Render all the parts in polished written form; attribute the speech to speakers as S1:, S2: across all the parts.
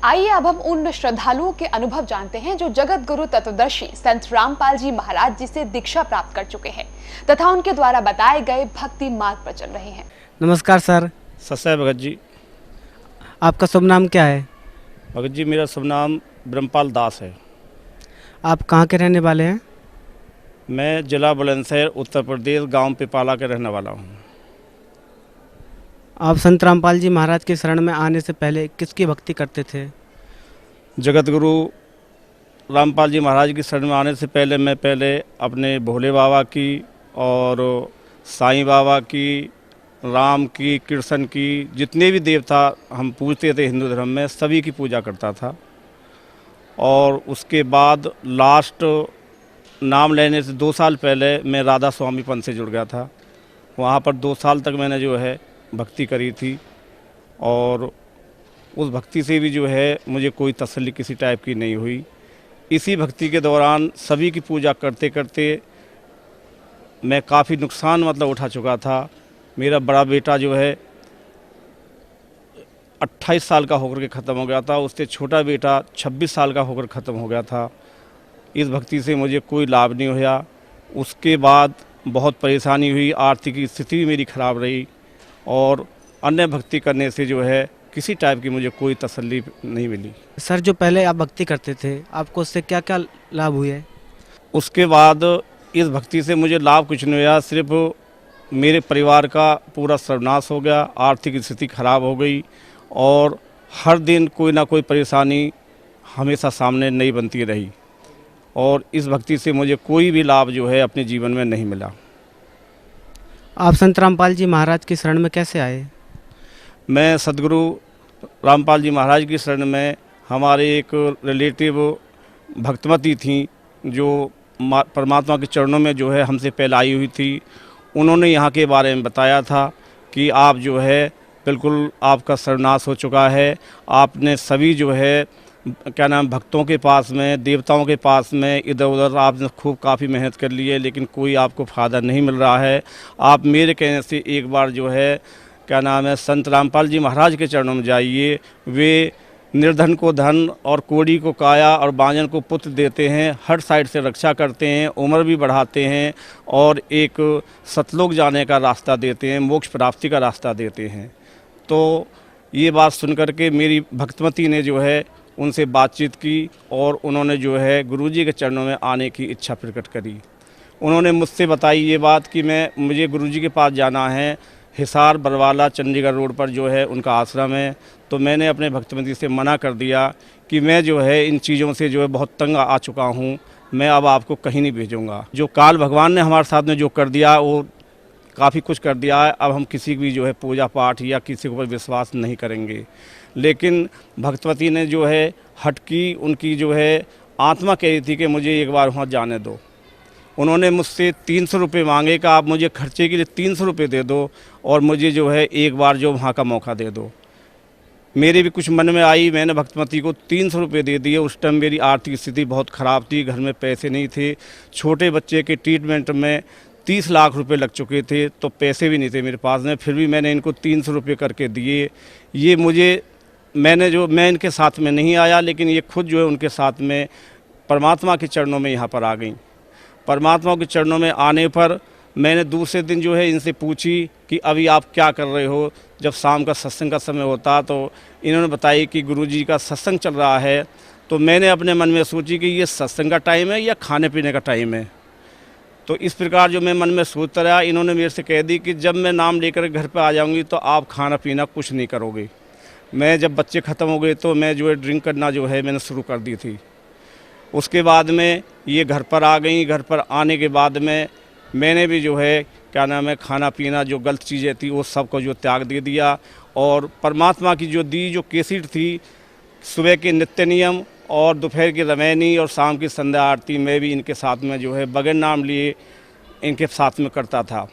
S1: आइए अब हम उन श्रद्धालुओं के अनुभव जानते हैं जो जगत गुरु तत्वदर्शी संत रामपाल जी महाराज जी से दीक्षा प्राप्त कर चुके हैं तथा उनके द्वारा बताए गए भक्ति मार्ग पर चल रहे हैं।
S2: नमस्कार सर।
S3: सत्य भगत जी।
S2: आपका शुभ नाम क्या है?
S3: भगत जी, मेरा शुभ नाम ब्रह्मपाल दास है।
S2: आप कहाँ के रहने वाले हैं?
S3: मैं जिला बुलंदशहर उत्तर प्रदेश गांव पिपाला के रहने वाला हूं।
S2: आप संत रामपाल जी महाराज की शरण में आने से पहले किसकी भक्ति करते थे?
S3: जगत गुरु रामपाल जी महाराज की शरण में आने से पहले मैं अपने भोले बाबा की और साईं बाबा की, राम की, कृष्ण की, जितने भी देवता हम पूजते थे हिंदू धर्म में, सभी की पूजा करता था। और उसके बाद लास्ट नाम लेने से 2 साल पहले मैं राधा स्वामी पंथ से जुड़ गया था। वहाँ पर 2 साल तक मैंने जो है भक्ति करी थी और उस भक्ति से भी जो है मुझे कोई तसल्ली किसी टाइप की नहीं हुई। इसी भक्ति के दौरान सभी की पूजा करते करते मैं काफ़ी नुकसान उठा चुका था। मेरा बड़ा बेटा जो है 28 साल का होकर के ख़त्म हो गया था, उससे छोटा बेटा 26 साल का होकर ख़त्म हो गया था। इस भक्ति से मुझे कोई लाभ नहीं हुआ। उसके बाद बहुत परेशानी हुई, आर्थिक स्थिति भी मेरी ख़राब रही और अन्य भक्ति करने से जो है किसी टाइप की मुझे कोई तसल्ली नहीं मिली।
S2: सर, जो पहले आप भक्ति करते थे आपको उससे क्या क्या लाभ हुए?
S3: उसके बाद इस भक्ति से मुझे लाभ कुछ नहीं हुआ, सिर्फ मेरे परिवार का पूरा सर्वनाश हो गया, आर्थिक स्थिति खराब हो गई और हर दिन कोई ना कोई परेशानी हमेशा सामने नई बनती रही और इस भक्ति से मुझे कोई भी लाभ जो है अपने जीवन में नहीं मिला।
S2: आप संत रामपाल जी महाराज की शरण में कैसे आए?
S3: मैं सदगुरु रामपाल जी महाराज की शरण में, हमारे एक रिलेटिव भक्तमती थी जो परमात्मा के चरणों में जो है हमसे पहले आई हुई थी। उन्होंने यहाँ के बारे में बताया था कि आप जो है बिल्कुल आपका सर्वनाश हो चुका है। आपने सभी जो है भक्तों के पास में, देवताओं के पास में इधर उधर आपने खूब काफ़ी मेहनत कर ली है लेकिन कोई आपको फ़ायदा नहीं मिल रहा है। आप मेरे कहने से एक बार जो है संत रामपाल जी महाराज के चरणों में जाइए। वे निर्धन को धन और कोढ़ी को काया और बांझन को पुत्र देते हैं, हर साइड से रक्षा करते हैं, उम्र भी बढ़ाते हैं और एक सतलोक जाने का रास्ता देते हैं, मोक्ष प्राप्ति का रास्ता देते हैं। तो ये बात सुनकर के मेरी भक्तमती ने जो है उनसे बातचीत की और उन्होंने जो है गुरुजी के चरणों में आने की इच्छा प्रकट करी। उन्होंने मुझसे बताई ये बात कि मुझे गुरुजी के पास जाना है, हिसार बरवाला चंडीगढ़ रोड पर जो है उनका आश्रम है। तो मैंने अपने भक्तमती से मना कर दिया कि मैं जो है इन चीज़ों से जो है बहुत तंग आ चुका हूँ, मैं अब आपको कहीं नहीं भेजूँगा। जो काल भगवान ने हमारे साथ में जो कर दिया वो काफ़ी कुछ कर दिया है। अब हम किसी की भी जो है पूजा पाठ या किसी के ऊपर विश्वास नहीं करेंगे। लेकिन भक्तवती ने जो है हट की, उनकी जो है आत्मा कह रही थी कि मुझे एक बार वहाँ जाने दो। उन्होंने मुझसे 300 रुपये मांगे कि आप मुझे खर्चे के लिए 300 रुपये दे दो और मुझे जो है एक बार जो वहाँ का मौका दे दो। मेरे भी कुछ मन में आई, मैंने भक्तमती को 300 रुपये दे दिए। उस टाइम मेरी आर्थिक स्थिति बहुत ख़राब थी, घर में पैसे नहीं थे, छोटे बच्चे के ट्रीटमेंट में 30 लाख रुपए लग चुके थे तो पैसे भी नहीं थे मेरे पास में। फिर भी मैंने इनको 300 रुपये करके दिए। ये मैं इनके साथ में नहीं आया लेकिन ये खुद जो है उनके साथ में परमात्मा के चरणों में यहाँ पर आ गई। परमात्मा के चरणों में आने पर मैंने दूसरे दिन जो है इनसे पूछी कि अभी आप क्या कर रहे हो। जब शाम का सत्संग का समय होता तो इन्होंने बताया कि गुरुजी का सत्संग चल रहा है। तो मैंने अपने मन में सोची कि ये सत्संग का टाइम है या खाने पीने का टाइम है। तो इस प्रकार जो मैं मन में सोचता रहा, इन्होंने मेरे से कह दी कि जब मैं नाम लेकर घर पर आ जाऊंगी तो आप खाना पीना कुछ नहीं करोगे। मैं जब बच्चे ख़त्म हो गए तो मैं जो है ड्रिंक करना जो है मैंने शुरू कर दी थी। उसके बाद में ये घर पर आ गई। घर पर आने के बाद में मैंने भी जो है खाना पीना जो गलत चीज़ें थी वो सब को जो त्याग दे दिया और परमात्मा की जो केसट थी, सुबह के नित्य नियम और दोपहर की रमैनी और शाम की संध्या आरती में भी इनके साथ में जो है बगैर नाम लिए इनके साथ में करता था।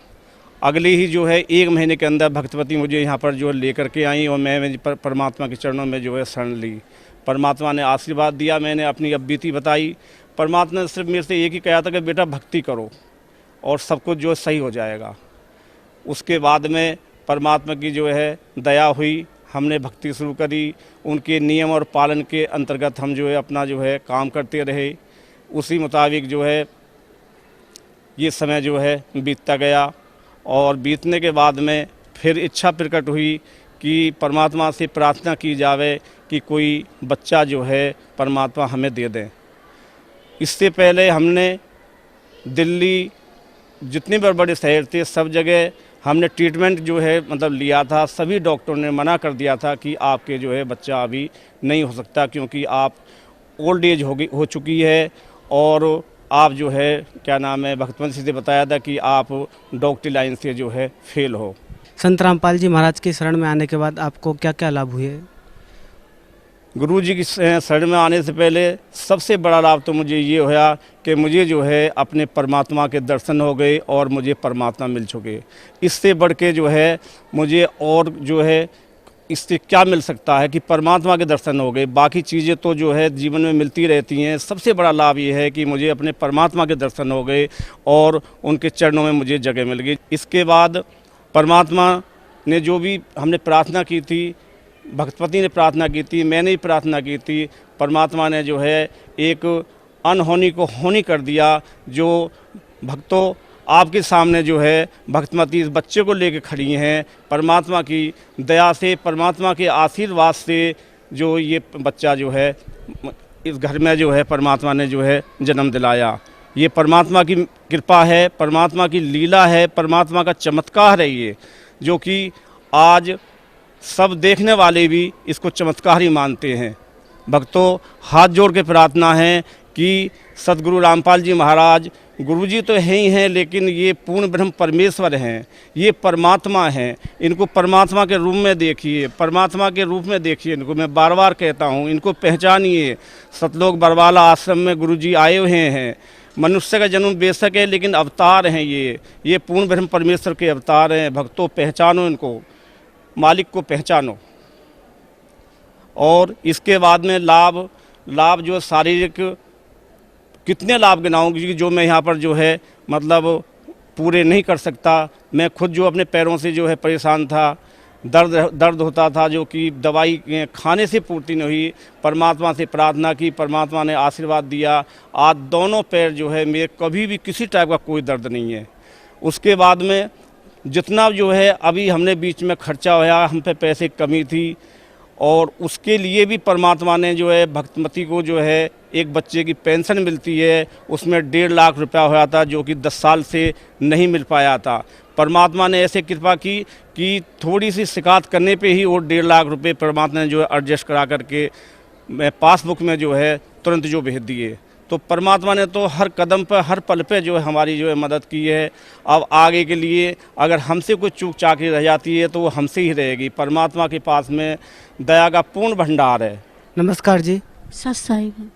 S3: अगले ही जो है 1 महीने के अंदर भक्तवती मुझे यहाँ पर जो लेकर के आई और मैं परमात्मा के चरणों में जो है शरण ली। परमात्मा ने आशीर्वाद दिया, मैंने अपनी अब बीती बताई। परमात्मा ने सिर्फ मेरे से एक ही कहा था कि बेटा भक्ति करो और सब कुछ जो सही हो जाएगा। उसके बाद में परमात्मा की जो है दया हुई, हमने भक्ति शुरू करी। उनके नियम और पालन के अंतर्गत हम जो है अपना जो है काम करते रहे। उसी मुताबिक जो है ये समय जो है बीतता गया और बीतने के बाद में फिर इच्छा प्रकट हुई कि परमात्मा से प्रार्थना की जावे कि कोई बच्चा जो है परमात्मा हमें दे दें। इससे पहले हमने दिल्ली जितने बड़े बड़े शहर थे सब जगह हमने ट्रीटमेंट जो है मतलब लिया था। सभी डॉक्टरों ने मना कर दिया था कि आपके जो है बच्चा अभी नहीं हो सकता, क्योंकि आप ओल्ड एज हो चुकी है और आप जो है क्या नाम है भक्तवंशी से बताया था कि आप डॉक्टरी लाइन से जो है फेल हो।
S2: संत रामपाल जी महाराज की शरण में आने के बाद आपको क्या क्या लाभ हुए?
S3: गुरु जी की शरण में आने से पहले सबसे बड़ा लाभ तो मुझे ये हुआ कि मुझे जो है अपने परमात्मा के दर्शन हो गए और मुझे परमात्मा मिल चुके। इससे बढ़ के जो है मुझे और जो है इससे क्या मिल सकता है कि परमात्मा के दर्शन हो गए। बाकी चीज़ें तो जो है जीवन में मिलती रहती हैं। सबसे बड़ा लाभ ये है कि मुझे अपने परमात्मा के दर्शन हो गए और उनके चरणों में मुझे जगह मिल गई। इसके बाद परमात्मा ने जो भी हमने प्रार्थना की थी, भक्तपति ने प्रार्थना की थी, मैंने भी प्रार्थना की थी, परमात्मा ने जो है एक अनहोनी को होनी कर दिया। जो भक्तों आपके सामने जो है भक्तमती इस बच्चे को लेकर खड़ी हैं, परमात्मा की दया से, परमात्मा के आशीर्वाद से जो ये बच्चा जो है इस घर में जो है परमात्मा ने जो है जन्म दिलाया। ये परमात्मा की कृपा है, परमात्मा की लीला है, परमात्मा का चमत्कार है ये, जो कि आज सब देखने वाले भी इसको चमत्कार ही मानते हैं। भक्तों हाथ जोड़ के प्रार्थना है कि सदगुरु रामपाल जी महाराज गुरु जी तो हैं ही हैं, लेकिन ये पूर्ण ब्रह्म परमेश्वर हैं, ये परमात्मा हैं। इनको परमात्मा के रूप में देखिए, परमात्मा के रूप में देखिए इनको। मैं बार बार कहता हूँ, इनको पहचानिए। सतलोक बरवाला आश्रम में गुरु जी आए हुए हैं। मनुष्य का जन्म बेशक है, लेकिन अवतार हैं ये पूर्ण ब्रह्म परमेश्वर के अवतार हैं। भक्तों पहचानो इनको, मालिक को पहचानो। और इसके बाद में लाभ जो शारीरिक कितने लाभ गिनाऊँ, क्योंकि जो मैं यहाँ पर जो है मतलब पूरे नहीं कर सकता। मैं खुद जो अपने पैरों से जो है परेशान था, दर्द होता था, जो कि दवाई खाने से पूर्ति नहीं हुई। परमात्मा से प्रार्थना की, परमात्मा ने आशीर्वाद दिया। आज दोनों पैर जो है मेरे कभी भी किसी टाइप का कोई दर्द नहीं है। उसके बाद में जितना जो है अभी हमने बीच में खर्चा हुआ, हम पे पैसे की कमी थी और उसके लिए भी परमात्मा ने जो है भक्तमती को जो है एक बच्चे की पेंशन मिलती है, उसमें 1.5 लाख रुपया हुआ था, जो कि 10 साल से नहीं मिल पाया था। परमात्मा ने ऐसे कृपा की कि थोड़ी सी शिकायत करने पे ही वो 1.5 लाख रुपये परमात्मा ने जो है एडजस्ट करा करके मैं पासबुक में जो है तुरंत जो भेज दिए। तो परमात्मा ने तो हर कदम पर, हर पल पे जो है हमारी जो है मदद की है। अब आगे के लिए अगर हमसे कोई चूक चाकी रह जाती है तो वो हमसे ही रहेगी। परमात्मा के पास में दया का पूर्ण भंडार है।
S2: नमस्कार जी,
S4: सत साहिब।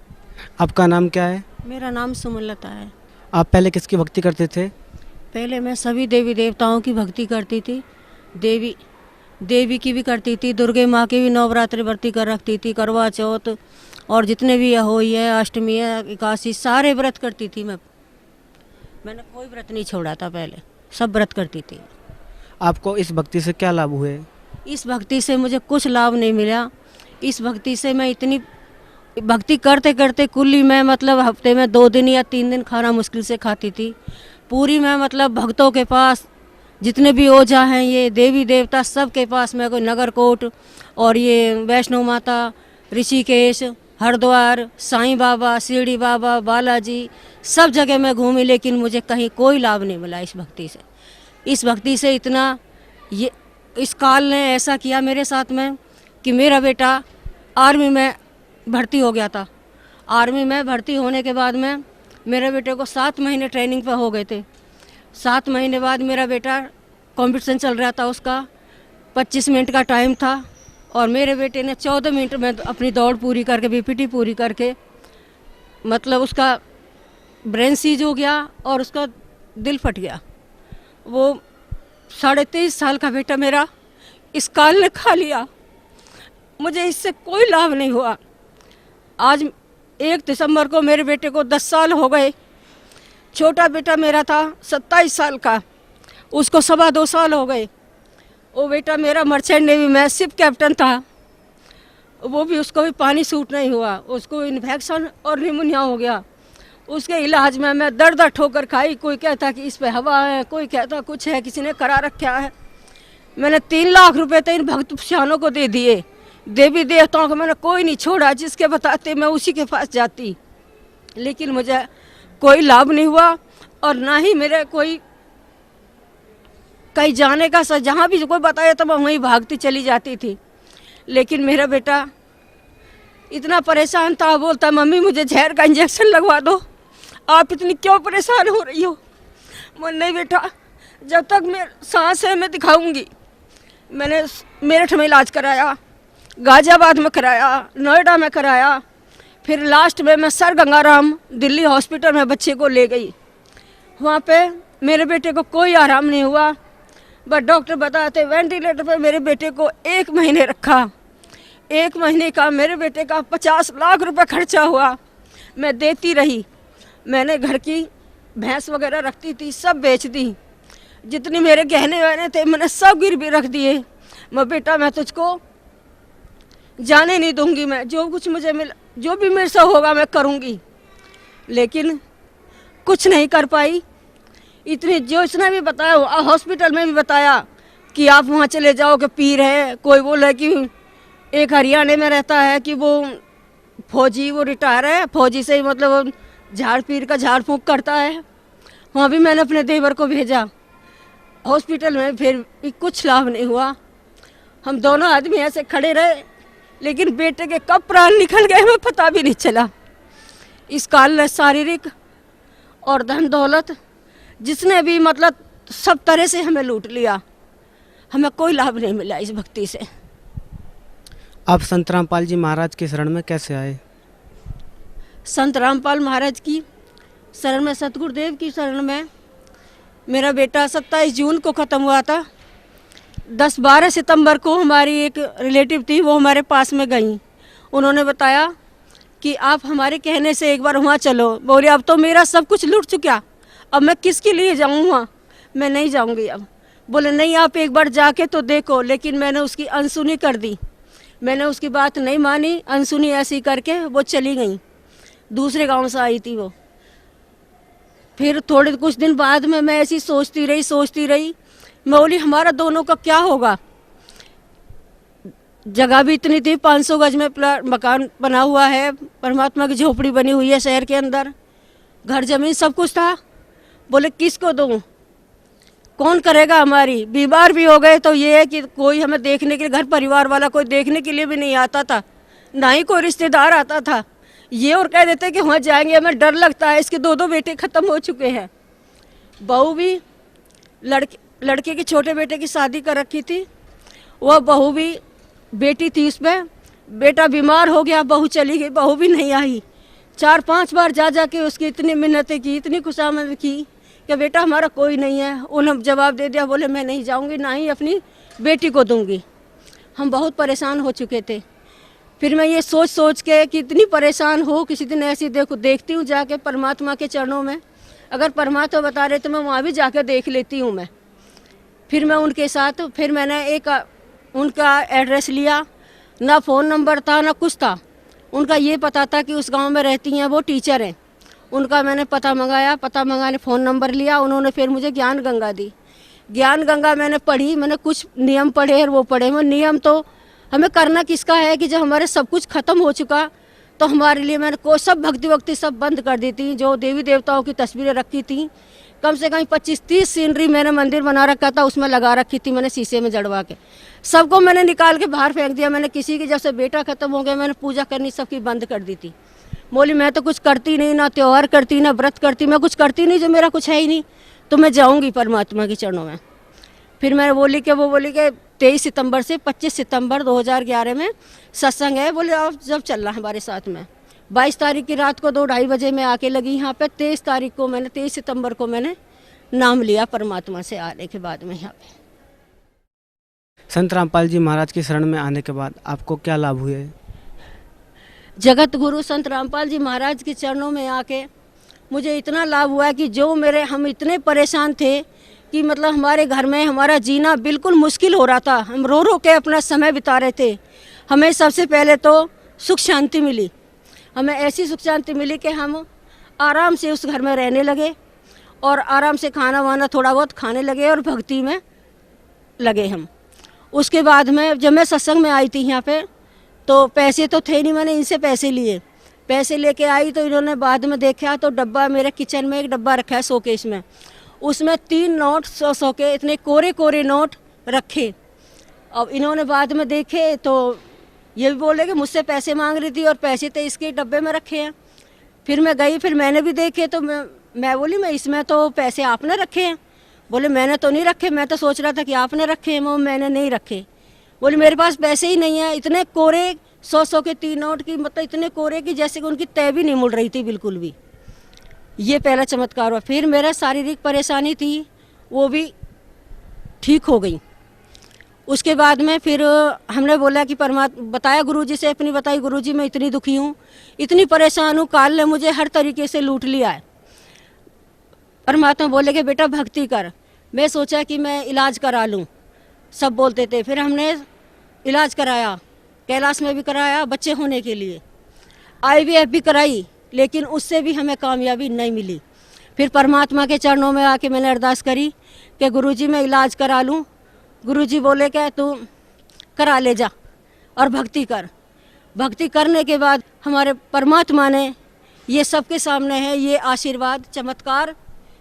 S2: आपका नाम क्या है?
S4: मेरा नाम सुमलता है।
S2: आप पहले किसकी भक्ति करते थे?
S4: पहले मैं सभी देवी देवताओं की भक्ति करती थी। देवी की भी करती थी, दुर्गे माँ की भी नवरात्रि व्रती कर रखती थी, करवा चौथ और जितने भी होई है, अष्टमी है, एकादशी, सारे व्रत करती थी। मैंने कोई व्रत नहीं छोड़ा था, पहले सब व्रत करती थी।
S2: आपको इस भक्ति से क्या लाभ हुए?
S4: इस भक्ति से मुझे कुछ लाभ नहीं मिला। इस भक्ति से मैं इतनी भक्ति करते करते कुल्ली मैं मतलब हफ्ते में 2 दिन या 3 दिन खाना मुश्किल से खाती थी। पूरी मैं मतलब भक्तों के पास जितने भी ओझा हैं, ये देवी देवता, सब के पास मैं कोई नगरकोट और ये वैष्णो माता, ऋषिकेश, हरिद्वार, साईं बाबा, शिरडी बाबा, बालाजी, सब जगह मैं घूमी, लेकिन मुझे कहीं कोई लाभ नहीं मिला इस भक्ति से। इस भक्ति से इतना ये इस काल ने ऐसा किया मेरे साथ में कि मेरा बेटा आर्मी में भर्ती हो गया था। आर्मी में भर्ती होने के बाद में मेरे बेटे को 7 महीने ट्रेनिंग पर हो गए थे। 7 महीने बाद मेरा बेटा कंपटीशन चल रहा था, उसका 25 मिनट का टाइम था और मेरे बेटे ने 14 मिनट में अपनी दौड़ पूरी करके, बीपीटी पूरी करके, मतलब उसका ब्रेन सीज हो गया और उसका दिल फट गया। वो 23.5 साल का बेटा मेरा इस काल ने खा लिया। मुझे इससे कोई लाभ नहीं हुआ। आज 1 दिसंबर को मेरे बेटे को 10 साल हो गए। छोटा बेटा मेरा था 27 साल का, उसको 2.25 साल हो गए। वो बेटा मेरा मर्चेंट नेवी में शिप कैप्टन था, वो भी उसको भी पानी सूट नहीं हुआ, उसको इन्फेक्शन और निमोनिया हो गया। उसके इलाज में मैं दर दर ठोकर खाई। कोई कहता कि इस पे हवा है, कोई कहता कुछ है, किसी ने करा रखा है। मैंने 3 लाख रुपए तो इन भक्त पुरुषों को दे दिए। देवी देवताओं को मैंने कोई नहीं छोड़ा, जिसके बताते मैं उसी के पास जाती, लेकिन मुझे कोई लाभ नहीं हुआ। और ना ही मेरे कोई कहीं जाने का जहाँ भी कोई बताया तो मैं वहीं भागती चली जाती थी। लेकिन मेरा बेटा इतना परेशान था, बोलता मम्मी मुझे जहर का इंजेक्शन लगवा दो, आप इतनी क्यों परेशान हो रही हो। मैं नहीं बेटा, जब तक मैं सांस है मैं दिखाऊंगी। मैंने मेरठ में इलाज कराया, गाजियाबाद में कराया, नोएडा में कराया, फिर लास्ट में मैं सर गंगाराम दिल्ली हॉस्पिटल में बच्चे को ले गई। वहाँ पे मेरे बेटे को कोई आराम नहीं हुआ, बट डॉक्टर बताते वेंटिलेटर पे मेरे बेटे को 1 महीने रखा। 1 महीने का मेरे बेटे का 50 लाख रुपए खर्चा हुआ। मैं देती रही। मैंने घर की भैंस वगैरह रखती थी, सब बेच दी। जितनी मेरे गहने वहने थे मैंने सब गिरवी रख दिए। मैं बेटा मैं तुझको जाने नहीं दूंगी, मैं जो कुछ मुझे मिला, जो भी मेरे से होगा मैं करूंगी। लेकिन कुछ नहीं कर पाई। इतनी जो इसने भी बताया, हॉस्पिटल में भी बताया कि आप वहाँ चले जाओ कि पीर है। कोई बोला कि एक हरियाणा में रहता है कि वो फौजी, वो रिटायर है, फौजी से ही मतलब झाड़ पीर का झाड़ फूँक करता है। वहाँ भी मैंने अपने देवर को भेजा हॉस्पिटल में, फिर भी कुछ लाभ नहीं हुआ। हम दोनों आदमी ऐसे खड़े रहे, लेकिन बेटे के कब प्राण निकल गए हमें पता भी नहीं चला। इस काल ने शारीरिक और धन दौलत जिसने भी मतलब सब तरह से हमें लूट लिया। हमें कोई लाभ नहीं मिला इस भक्ति से।
S2: आप संत रामपाल जी महाराज की शरण में कैसे आए?
S4: संत रामपाल महाराज की शरण में, सतगुरुदेव की शरण में मेरा बेटा 27 जून को ख़त्म हुआ था। 10-12 सितंबर को हमारी एक रिलेटिव थी, वो हमारे पास में गई। उन्होंने बताया कि आप हमारे कहने से एक बार वहाँ चलो। बोले अब तो मेरा सब कुछ लूट चुका, अब मैं किसके लिए जाऊँ वहाँ, मैं नहीं जाऊँगी अब। बोले नहीं आप एक बार जाके तो देखो। लेकिन मैंने उसकी अनसुनी कर दी, मैंने उसकी बात नहीं मानी। अनसुनी ऐसी करके वो चली गई, दूसरे गांव से आई थी वो। फिर थोड़े कुछ दिन बाद में मैं ऐसी सोचती रही। मैं बोली हमारा दोनों का क्या होगा। जगह भी इतनी थी, 500 गज में मकान बना हुआ है, परमात्मा की झोपड़ी बनी हुई है शहर के अंदर, घर जमीन सब कुछ था। बोले किसको दूँ, कौन करेगा हमारी। बीमार भी हो गए तो ये है कि कोई हमें देखने के लिए, घर परिवार वाला कोई देखने के लिए भी नहीं आता था, ना ही कोई रिश्तेदार आता था। ये और कह देते कि वहाँ जाएंगे, हमें डर लगता है। इसके 2 बेटे ख़त्म हो चुके हैं। बहू भी लड़के के छोटे बेटे की शादी कर रखी थी, वह बहू भी बेटी थी उसमें। बेटा बीमार हो गया, बहू चली गई, बहू भी नहीं आई। 4-5 बार जा के उसकी इतनी मिन्नतें की, इतनी खुशामद की कि बेटा हमारा कोई नहीं है। उन्होंने जवाब दे दिया, बोले मैं नहीं जाऊंगी, ना ही अपनी बेटी को दूंगी। हम बहुत परेशान हो चुके थे। फिर मैं ये सोच के कि इतनी परेशान हो, किसी दिन ऐसी देखती हूँ जाके परमात्मा के चरणों में, अगर परमात्मा बता रहे तो मैं वहाँ भी जाकर देख लेती हूँ मैं। फिर मैं उनके साथ, फिर मैंने एक उनका एड्रेस लिया, ना फ़ोन नंबर था ना कुछ था। उनका ये पता था कि उस गांव में रहती हैं, वो टीचर हैं। उनका मैंने पता मंगाया, पता मंगाने फ़ोन नंबर लिया। उन्होंने फिर मुझे ज्ञान गंगा दी। ज्ञान गंगा मैंने पढ़ी, मैंने कुछ नियम पढ़े और वो पढ़े। मैं नियम तो हमें करना किसका है कि जब हमारे सब कुछ ख़त्म हो चुका तो हमारे लिए मैंने को सब भक्ति सब बंद कर दी थी। जो देवी देवताओं की तस्वीरें रखी थी, कम से कम 25-30 सीनरी मैंने मंदिर बना रखा था, उसमें लगा रखी थी मैंने शीशे में जड़वा के। सबको मैंने निकाल के बाहर फेंक दिया। मैंने किसी की, जब से बेटा ख़त्म हो गया, मैंने पूजा करनी सबकी बंद कर दी थी। बोली मैं तो कुछ करती नहीं, ना त्यौहार करती, ना व्रत करती, मैं कुछ करती नहीं, जो मेरा कुछ है ही नहीं, तो मैं जाऊँगी परमात्मा के चरणों में। फिर मैं बोली कि 23 सितंबर से 25 सितंबर 2011 में सत्संग है। बोले आप जब चलना हमारे साथ में। 22 तारीख की रात को 2-2:30 बजे मैं आके लगी यहाँ पे। 23 सितंबर को मैंने नाम लिया परमात्मा से आने के बाद में यहाँ पे।
S2: संत रामपाल जी महाराज की शरण में आने के बाद आपको क्या लाभ हुए?
S4: जगत गुरु संत रामपाल जी महाराज के चरणों में आके मुझे इतना लाभ हुआ कि जो हम इतने परेशान थे कि मतलब हमारे घर में हमारा जीना बिल्कुल मुश्किल हो रहा था। हम रो रो के अपना समय बिता रहे थे। हमें सबसे पहले तो सुख शांति मिली। हमें ऐसी सुख शांति मिली कि हम आराम से उस घर में रहने लगे और आराम से खाना वाना थोड़ा बहुत खाने लगे और भक्ति में लगे हम। उसके बाद में जब मैं सत्संग में आई थी यहाँ पे, तो पैसे तो थे नहीं, मैंने इनसे पैसे लिए। पैसे लेके आई तो इन्होंने बाद में देखा तो डब्बा, मेरे किचन में एक डब्बा रखा है शोकेस में, उसमें 3 नोट 100 के इतने कोरे कोरे नोट रखे। अब इन्होंने बाद में देखे तो ये भी बोले कि मुझसे पैसे मांग रही थी और पैसे तो इसके डब्बे में रखे हैं। फिर मैं गई, फिर मैंने भी देखे तो मैं बोली मैं इसमें तो पैसे आपने रखे हैं। बोले मैंने तो नहीं रखे, मैं तो सोच रहा था कि आपने रखे हैं। मैंने नहीं रखे। बोले मेरे पास पैसे ही नहीं है। इतने कोरे 100 के 3 नोट की, मतलब इतने कोरे की जैसे कि उनकी तय भी नहीं मुड़ रही थी बिल्कुल भी। ये पहला चमत्कार हुआ। फिर मेरा शारीरिक परेशानी थी वो भी ठीक हो गई। उसके बाद में फिर हमने बोला कि बताया गुरुजी से, अपनी बताई, गुरुजी मैं इतनी दुखी हूँ, इतनी परेशान हूँ, काल ने मुझे हर तरीके से लूट लिया है। परमात्मा बोले कि बेटा भक्ति कर। मैं सोचा कि मैं इलाज करा लूँ, सब बोलते थे। फिर हमने इलाज कराया, कैलाश में भी कराया बच्चे होने के लिए, IVF भी कराई, लेकिन उससे भी हमें कामयाबी नहीं मिली। फिर परमात्मा के चरणों में आके मैंने अरदास करी कि गुरुजी मैं इलाज करा लूँ। गुरुजी बोले कि तू करा ले जा और भक्ति कर। भक्ति करने के बाद हमारे परमात्मा ने ये सबके सामने है ये आशीर्वाद चमत्कार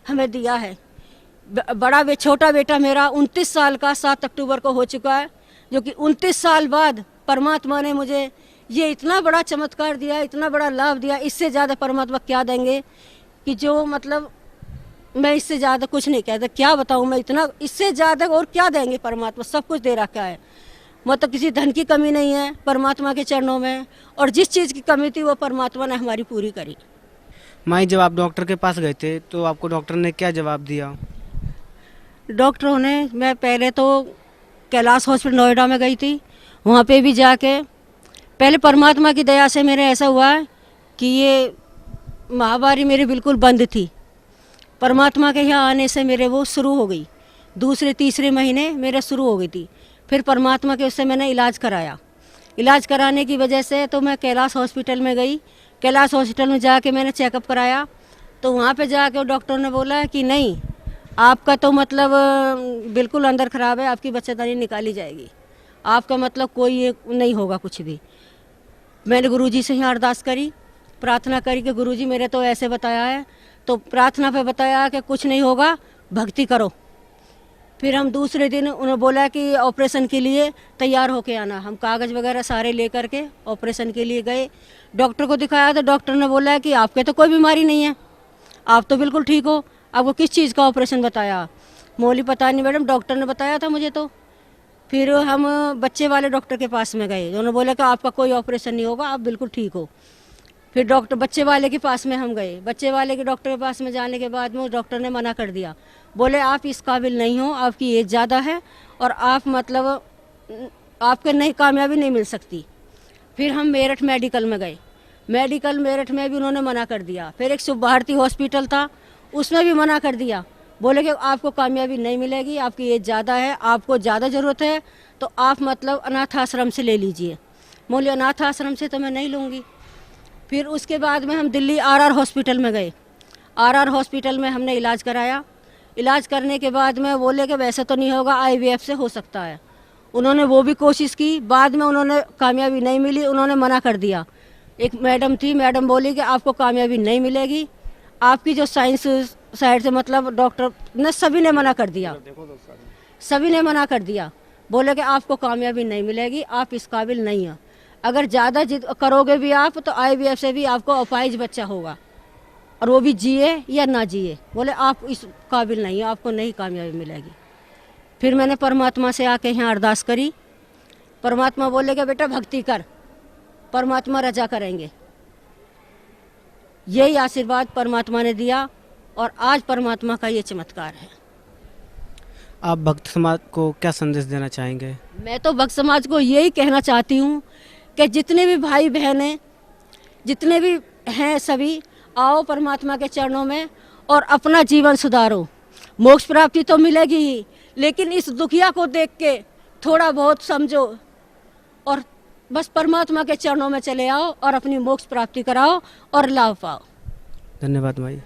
S4: हमें दिया है। छोटा बेटा मेरा 29 साल का 7 अक्टूबर को हो चुका है, जो कि 29 साल बाद परमात्मा ने मुझे ये इतना बड़ा चमत्कार दिया, इतना बड़ा लाभ दिया। इससे ज़्यादा परमात्मा क्या देंगे कि जो मतलब मैं इससे ज़्यादा कुछ नहीं कहता, क्या बताऊँ मैं, इतना इससे ज़्यादा और क्या देंगे। परमात्मा सब कुछ दे रखा है, मतलब किसी धन की कमी नहीं है परमात्मा के चरणों में, और जिस चीज़ की कमी थी वो परमात्मा ने हमारी पूरी करी।
S2: माई जब आप डॉक्टर के पास गए थे तो आपको डॉक्टर ने क्या जवाब दिया?
S4: डॉक्टरों ने, मैं पहले तो कैलाश हॉस्पिटल नोएडा में गई थी, वहाँ पे भी जाके पहले परमात्मा की दया से मेरे ऐसा हुआ कि ये महामारी मेरी बिल्कुल बंद थी। परमात्मा के यहाँ आने से मेरे वो शुरू हो गई, 2-3 महीने मेरे शुरू हो गई थी। फिर परमात्मा के उससे मैंने इलाज कराया। इलाज कराने की वजह से तो मैं कैलाश हॉस्पिटल में गई। कैलाश हॉस्पिटल में जाके मैंने चेकअप कराया, तो वहाँ पे जाके डॉक्टर ने बोला कि नहीं, आपका तो मतलब बिल्कुल अंदर ख़राब है, आपकी बच्चेदानी निकाली जाएगी, आपका मतलब कोई ये नहीं होगा कुछ भी। मैंने गुरुजी से यहाँ अरदास करी, प्रार्थना करी कि गुरुजी मेरे तो ऐसे बताया है, तो प्रार्थना पे बताया कि कुछ नहीं होगा, भक्ति करो। फिर हम दूसरे दिन उन्होंने बोला कि ऑपरेशन के लिए तैयार होके आना। हम कागज़ वगैरह सारे लेकर के ऑपरेशन के लिए गए। डॉक्टर को दिखाया तो डॉक्टर ने बोला कि आपके तो कोई बीमारी नहीं है, आप तो बिल्कुल ठीक हो, आपको किस चीज़ का ऑपरेशन बताया? मोली पता नहीं मैडम, डॉक्टर ने बताया था मुझे तो। फिर हम बच्चे वाले डॉक्टर के पास में गए, उन्होंने बोला कि आपका कोई ऑपरेशन नहीं होगा, आप बिल्कुल ठीक हो। फिर बच्चे वाले के पास में हम गए। बच्चे वाले के डॉक्टर के पास में जाने के बाद में उस डॉक्टर ने मना कर दिया, बोले आप इस काबिल नहीं हो, आपकी एज ज़्यादा है और आप मतलब आपके नहीं कामयाबी नहीं मिल सकती। फिर हम मेरठ मेडिकल में गए। मेरठ में भी उन्होंने मना कर दिया। फिर एक शुभ भारती हॉस्पिटल था, उसमें भी मना कर दिया, बोले कि आपको कामयाबी नहीं मिलेगी, आपकी एज ज़्यादा है, आपको ज़्यादा ज़रूरत है तो आप मतलब अनाथ आश्रम से ले लीजिए। बोले अनाथ आश्रम से तो मैं नहीं लूँगी। फिर उसके बाद में हम दिल्ली RR हॉस्पिटल में गए। RR हॉस्पिटल में हमने इलाज कराया। इलाज करने के बाद में बोले कि वैसे तो नहीं होगा, IVF से हो सकता है। उन्होंने वो भी कोशिश की, बाद में उन्होंने कामयाबी नहीं मिली, उन्होंने मना कर दिया। एक मैडम थी, मैडम बोली कि आपको कामयाबी नहीं मिलेगी, आपकी जो साइंस साइड से मतलब डॉक्टर ने सभी ने मना कर दिया, सभी ने मना कर दिया। बोले कि आपको कामयाबी नहीं मिलेगी, आप इस काबिल नहीं हो, अगर ज़्यादा जिद करोगे भी आप तो IVF से भी आपको अपाहिज बच्चा होगा, और वो भी जिए या ना जिए। बोले आप इस काबिल नहीं हो, आपको नहीं कामयाबी मिलेगी। फिर मैंने परमात्मा से आके यहाँ अरदास करी। परमात्मा बोले कि बेटा भक्ति कर, परमात्मा रजा करेंगे। यही आशीर्वाद परमात्मा ने दिया और आज परमात्मा का ये चमत्कार है।
S2: आप भक्त समाज को क्या संदेश देना चाहेंगे?
S4: मैं तो भक्त समाज को यही कहना चाहती हूँ कि जितने भी भाई बहनें, जितने भी हैं, सभी आओ परमात्मा के चरणों में और अपना जीवन सुधारो। मोक्ष प्राप्ति तो मिलेगी ही, लेकिन इस दुखिया को देख के थोड़ा बहुत समझो और बस परमात्मा के चरणों में चले आओ और अपनी मोक्ष प्राप्ति कराओ और लाभ पाओ।
S2: धन्यवाद माई।